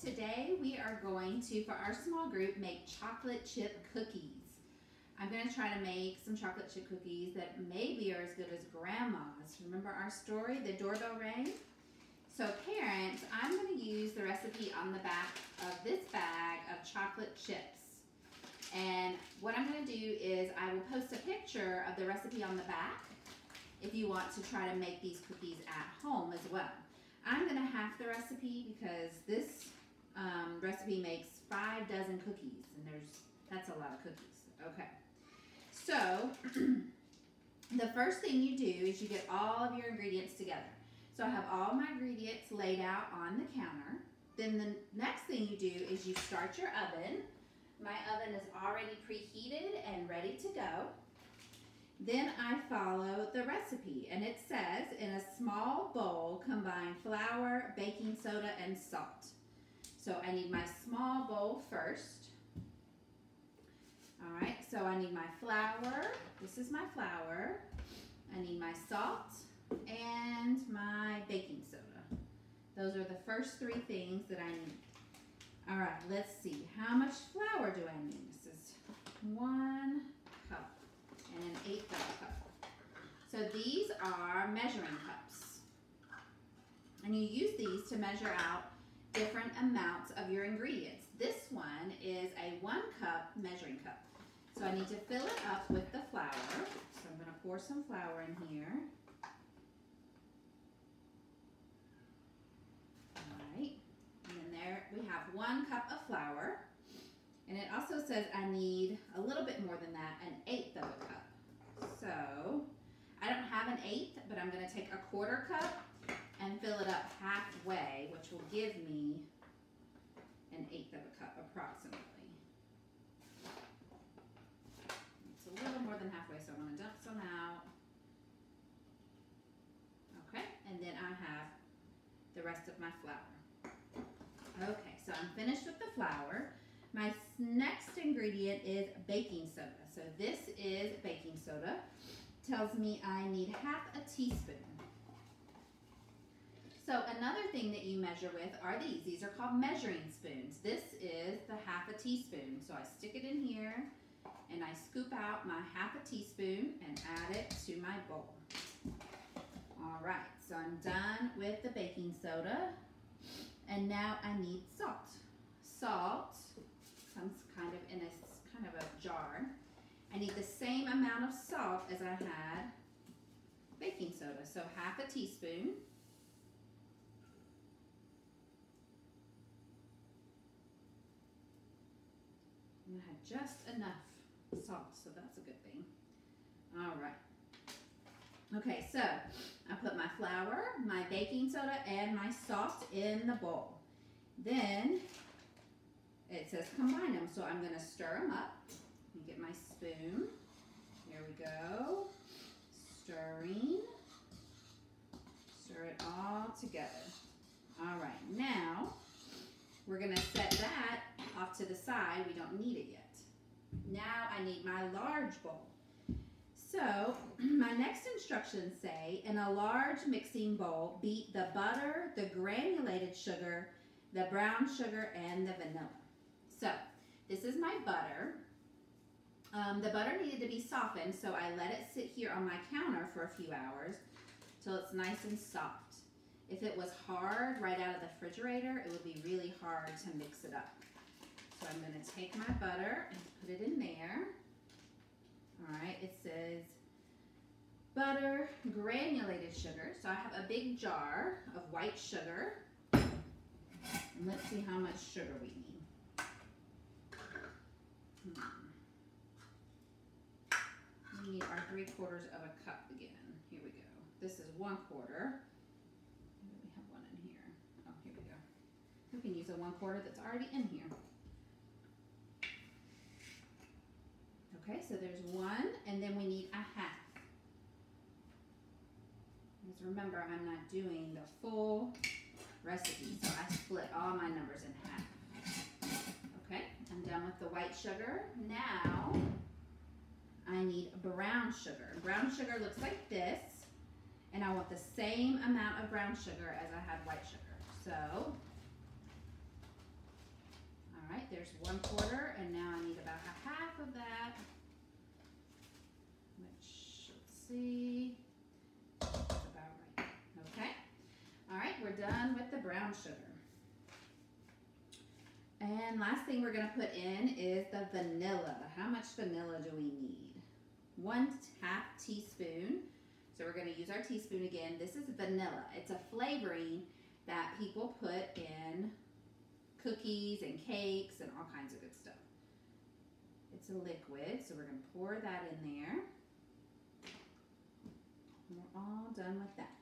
Today we are going to, for our small group, make chocolate chip cookies. I'm going to try to make some chocolate chip cookies that maybe are as good as Grandma's. Remember our story, the doorbell rang? So parents, I'm going to use the recipe on the back of this bag of chocolate chips. And what I'm going to do is I will post a picture of the recipe on the back if you want to try to make these cookies at home as well. I'm going to half the recipe because this recipe makes 5 dozen cookies, and that's a lot of cookies. Okay, so the first thing you do is you get all of your ingredients together. So I have all my ingredients laid out on the counter. Then the next thing you do is you start your oven. My oven is already preheated and ready to go. Then I follow the recipe, and it says in a small bowl combine flour, baking soda, and salt. So I need my small bowl first. All right, so I need my flour. This is my flour. I need my salt and my baking soda. Those are the first 3 things that I need. All right, let's see. How much flour do I need? This is 1 cup and an 1/8 cup. So these are measuring cups. And you use these to measure out different amounts of your ingredients. This one is a 1 cup measuring cup. So I need to fill it up with the flour. So I'm going to pour some flour in here. All right. And then there we have 1 cup of flour. And it also says I need a little bit more than that, an 1/8 cup. So I don't have an 1/8, but I'm going to take a 1/4 cup and fill it up halfway, which will give me an 1/8 cup approximately. It's a little more than halfway, so I'm going to dump some out. Okay, and then I have the rest of my flour. Okay, so I'm finished with the flour. My next ingredient is baking soda. So this is baking soda. Tells me I need 1/2 teaspoon. So another thing that you measure with are these. These are called measuring spoons. This is the 1/2 teaspoon. So I stick it in here and I scoop out my 1/2 teaspoon and add it to my bowl. All right, so I'm done with the baking soda. And now I need salt. Salt comes kind of in a jar. I need the same amount of salt as I had baking soda. So 1/2 teaspoon. I had just enough salt, so that's a good thing. All right. Okay, so I put my flour, my baking soda, and my salt in the bowl. Then it says combine them, so I'm going to stir them up. Let me get my spoon. Here we go. Stirring. Stir it all together. All right, now we're going to set that off to the side. We don't need it yet. Now I need my large bowl. So my next instructions say, in a large mixing bowl, beat the butter, the granulated sugar, the brown sugar, and the vanilla. So this is my butter. The butter needed to be softened, so I let it sit here on my counter for a few hours till it's nice and soft. If it was hard right out of the refrigerator, it would be really hard to mix it up. So I'm going to take my butter and put it in there. All right, it says butter, granulated sugar. So I have a big jar of white sugar. And let's see how much sugar we need. We need our 3/4 cup again. Here we go. This is 1/4. We have one in here. Oh, here we go. We can use a 1/4 that's already in here. Okay, so there's 1, and then we need a 1/2. Because remember, I'm not doing the full recipe, so I split all my numbers in half. Okay, I'm done with the white sugar. Now, I need brown sugar. Brown sugar looks like this, and I want the same amount of brown sugar as I had white sugar. So there's 1/4, and now I need about a half of that, which, let's see, that's about right. Okay. All right, we're done with the brown sugar. And last thing we're going to put in is the vanilla. How much vanilla do we need? 1/2 teaspoon. So we're going to use our teaspoon again. This is vanilla. It's a flavoring that people put in cookies and cakes and all kinds of good stuff. It's a liquid, so we're going to pour that in there. And we're all done with that.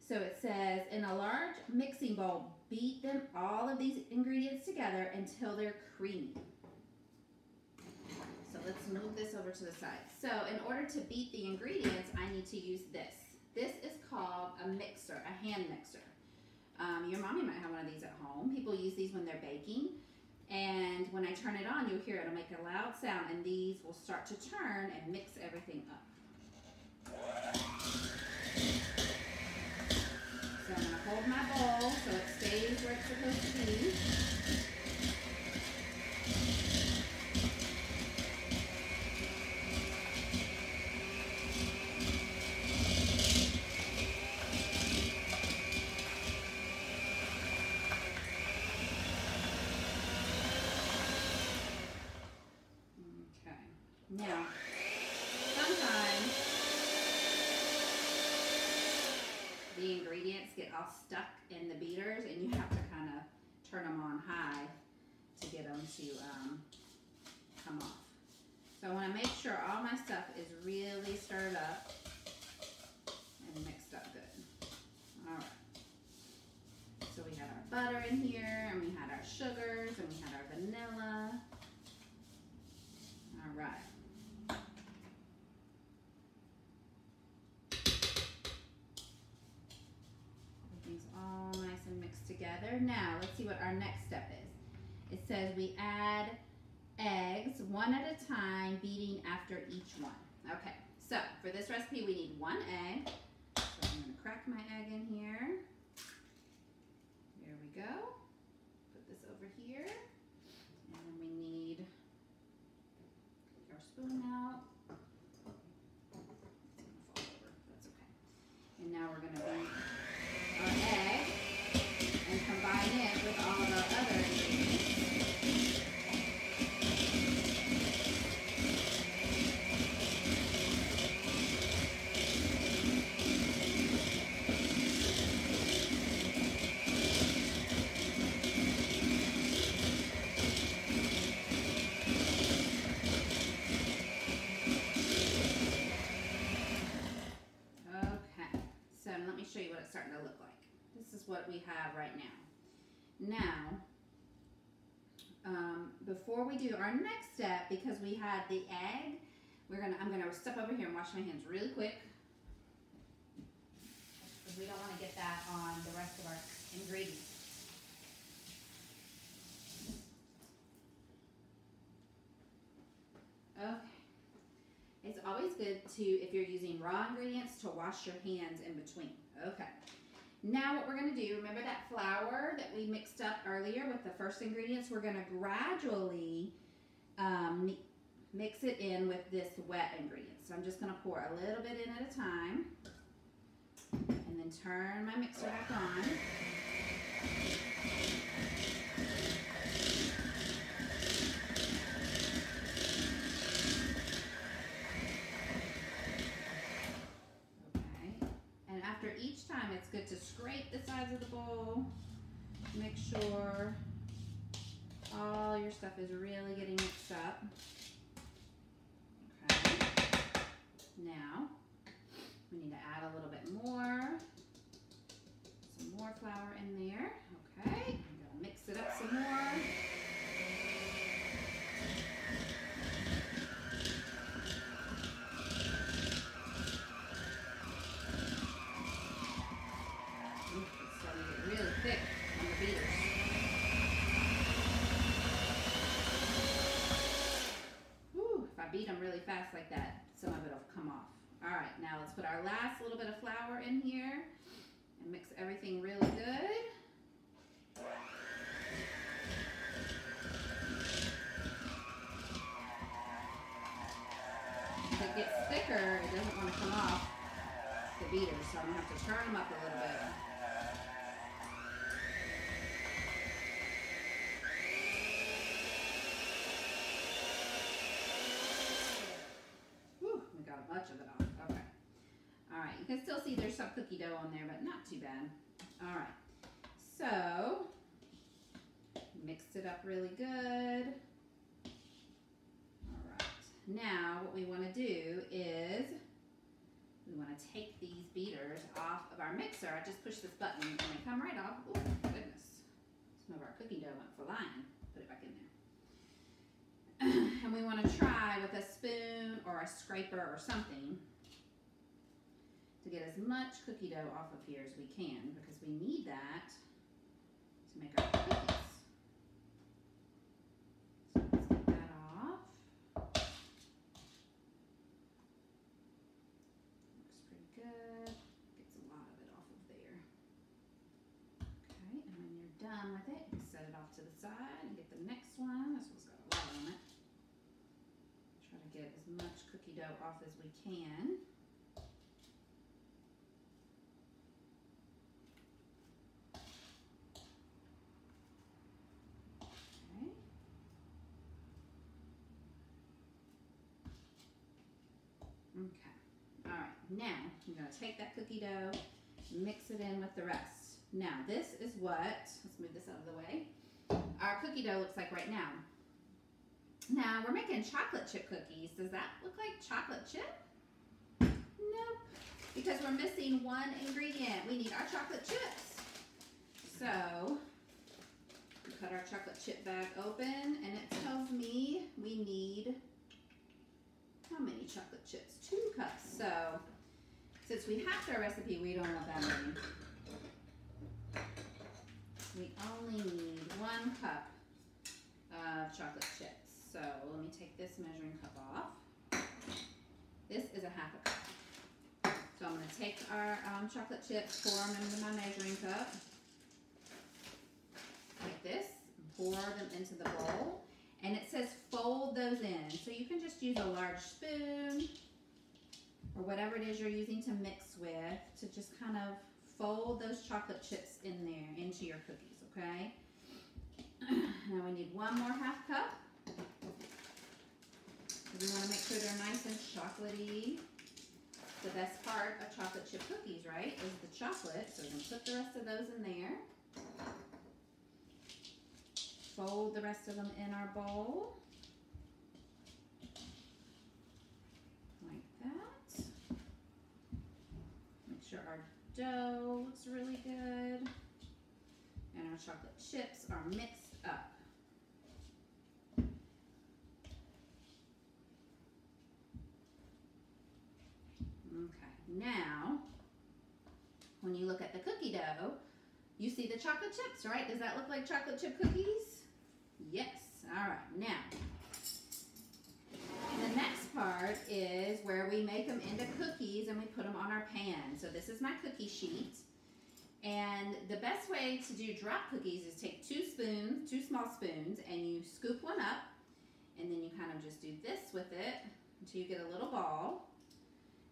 So it says, in a large mixing bowl, beat them all of these ingredients together until they're creamy. So let's move this over to the side. So in order to beat the ingredients, I need to use this. This is called a mixer, a hand mixer. Your mommy might have one of these at home. People use these when they're baking. And when I turn it on, you'll hear it'll make a loud sound, and these will start to turn and mix everything up. So I'm going to hold my bowl so it stays where it's supposed to be. Okay. Now, sometimes the ingredients get all stuck in the beaters, and you have to kind of turn them on high to get them to come off. So I want to make sure all my stuff is really stirred up and mixed up good. All right. So we had our butter in here, and we had our sugars, and we had our vanilla. All right. Everything's all nice and mixed together. Now, let's see what our next step is. It says we add eggs one at a time, beating after each one. Okay, so for this recipe, we need 1 egg. So I'm going to crack my egg in here. There we go. Put this over here. And then we need our spoon out. It's going to fall over. That's okay. And now we're going to beat our egg and combine it with all of our other ingredients. Show you what it's starting to look like. This is what we have right now. Now, before we do our next step, because we had the egg, I'm gonna step over here and wash my hands really quick, because we don't want to get that on the rest of our ingredients. Okay. It's always good to, if you're using raw ingredients, to wash your hands in between. Okay. Now what we're going to do, remember that flour that we mixed up earlier with the first ingredients? We're going to gradually mix it in with this wet ingredient. So I'm just going to pour a little bit in at a time, and then turn my mixer back on. After each time, it's good to scrape the sides of the bowl. Make sure all your stuff is really getting mixed up. Okay. Now, we need to add a little bit more. Some more flour in there. Okay. I'm going to mix it up some more. Beat them really fast like that, some of it will come off. All right, now let's put our last little bit of flour in here and mix everything really good. turn them up a little bit. Whew, we got a bunch of it off. Okay. All right, you can still see there's some cookie dough on there, but not too bad. All right, so mixed it up really good. All right, now what we want to do is we want to take these beaters off of our mixer. I just push this button and they come right off. Oh, goodness. Some of our cookie dough went flying. Put it back in there. And we want to try with a spoon or a scraper or something to get as much cookie dough off of here as we can, because we need that to make our cookies. So let's get that off. Looks pretty good. Gets a lot of it off of there. Okay, and when you're done with it, you set it off to the side and get the next one. This one's got a lot on it. Try to get as much cookie dough off as we can. Okay, all right, now I'm going to take that cookie dough, mix it in with the rest. Now this is what, let's move this out of the way, our cookie dough looks like right now. Now we're making chocolate chip cookies. Does that look like chocolate chip? Nope, because we're missing one ingredient. We need our chocolate chips. So we cut our chocolate chip bag open and it tells me we need how many chocolate chips? 2 cups. So, since we have our recipe, we don't want that many. We only need 1 cup of chocolate chips. So, let me take this measuring cup off. This is a 1/2 cup. So, I'm going to take our chocolate chips, pour them into my measuring cup, like this, and pour them into the bowl. And it says fold those in. So you can just use a large spoon or whatever it is you're using to mix with to just kind of fold those chocolate chips in there into your cookies, okay? Now we need 1 more 1/2 cup. We want to make sure they're nice and chocolatey. The best part of chocolate chip cookies, right, is the chocolate. So we're going to put the rest of those in there. Fold the rest of them in our bowl, like that. Make sure our dough looks really good and our chocolate chips are mixed up. Okay, now when you look at the cookie dough, you see the chocolate chips, right? Does that look like chocolate chip cookies? Yes. All right. Now, the next part is where we make them into cookies and we put them on our pan. So this is my cookie sheet. And the best way to do drop cookies is take 2 spoons, 2 small spoons, and you scoop one up. And then you kind of just do this with it until you get a little ball.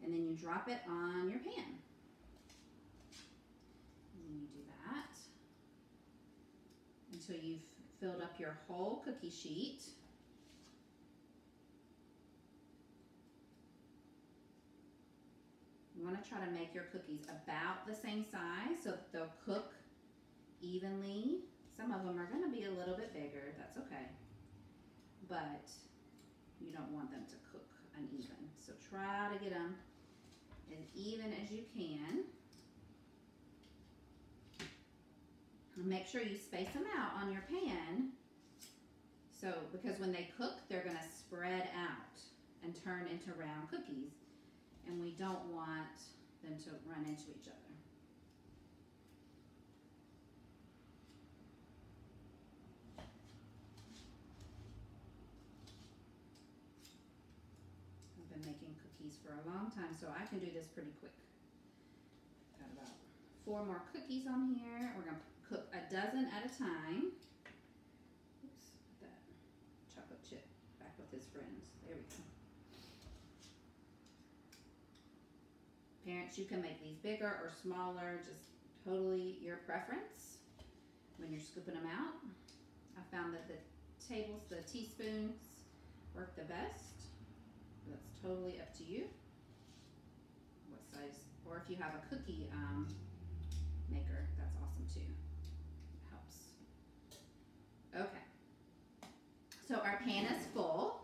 And then you drop it on your pan. And then you do that until you've filled up your whole cookie sheet. You want to try to make your cookies about the same size so that they'll cook evenly. Some of them are going to be a little bit bigger, that's okay. But you don't want them to cook uneven. So try to get them as even as you can. Make sure you space them out on your pan, so because when they cook, they're going to spread out and turn into round cookies, and we don't want them to run into each other. I've been making cookies for a long time, so I can do this pretty quick. Got about 4 more cookies on here. We're going to cook a dozen at a time. Oops, put that chocolate chip back with his friends. There we go. Parents containers. You can make these bigger or smaller, just totally your preference when you're scooping them out. I found that the teaspoons work the best. That's totally up to you. What size, or if you have a cookie maker, that's awesome too. It helps. Okay. So our pan is full.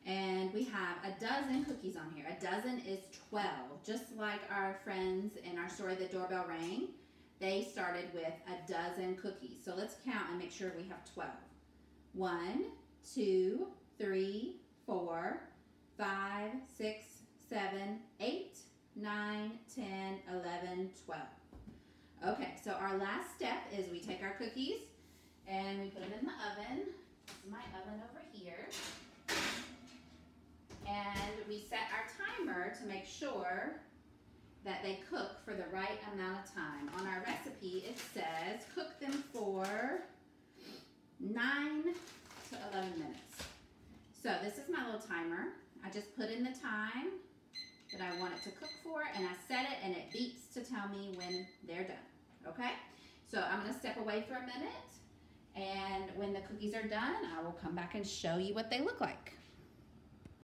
And we have a dozen cookies on here. A dozen is 12. Just like our friends in our story, The Doorbell Rang, they started with a dozen cookies. So let's count and make sure we have 12. 1, 2, 3, 4, 5, 6, 7, 8, 9, 10, 11, 12. Okay, so our last step is we take our cookies and we put them in the oven. This is my oven over here. And we set our timer to make sure that they cook for the right amount of time. On our recipe, it says cook them for 9 to 11 minutes. So this is my little timer. I just put in the time that I want it to cook for, and I set it, and it beeps to tell me when they're done, okay? So I'm gonna step away for a minute, and when the cookies are done, I will come back and show you what they look like.